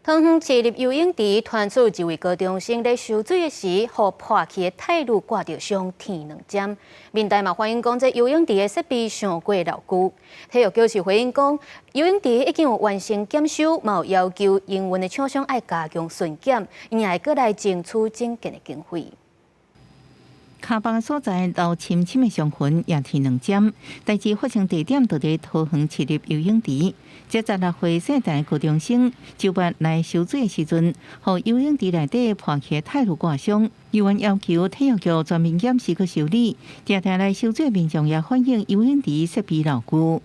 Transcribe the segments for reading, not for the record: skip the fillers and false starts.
桃园市立游泳池传出一位高中生在游水的时，互破气的泰鲁挂着伤天2针。民代嘛反映讲，这游泳池的设备上过老旧。体育局是回应讲，游泳池已经有完成检修，嘛有要求营运的厂商要加强巡检，因还搁来争取增建的经费。卡巴所在老深深的伤痕也天2针，代志发生地点就在桃园市立游泳池。这16岁姓陈的高中生周末来游水的时阵，互游泳池内底破气泰鲁挂伤。游员要求体育局全面检视和修理。常常来游水的民众也反映游泳池设备老旧。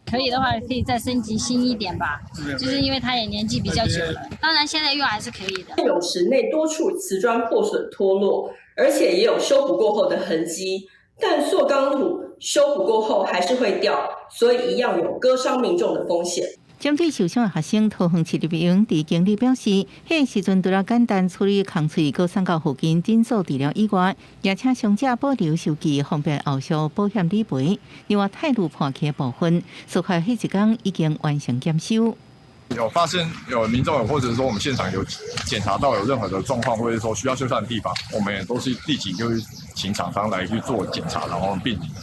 可以的话，可以再升级新一点吧。就是因为他也年纪比较久了，当然现在用还是可以的。泳池内多处瓷砖破损脱落，而且也有修补过后的痕迹。但塑钢土修补过后还是会掉，所以一样有割伤民众的风险。针对受伤的学生，桃园市立游泳池经理表示，迄个时阵除了简单处理空喙，搁送到附近诊所治疗以外，也请伤者保留手机，方便后续保险理赔。另外，泰鲁破气的部分，事发迄一天已经完成检修。有发现有民众或者说我们现场有检查到有任何的状况，或者说需要修缮的地方，我们也都是立即就是请厂商来去做检查，然后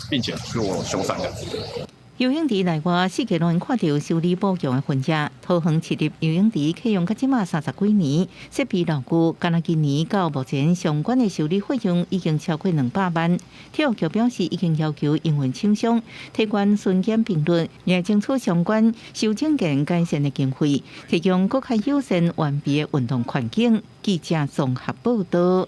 并且做修缮这样子。游泳池内外世界拢看到修理保养的痕迹。桃园市立游泳池启用到即马30几年，设备老旧，敢若今年到目前相关的修理费用已经超过200万。体育局表示，已经要求营运厂商提供巡检评论，也争取相关修整件改善的经费，提供更加友善完备的运动环境。记者综合报道。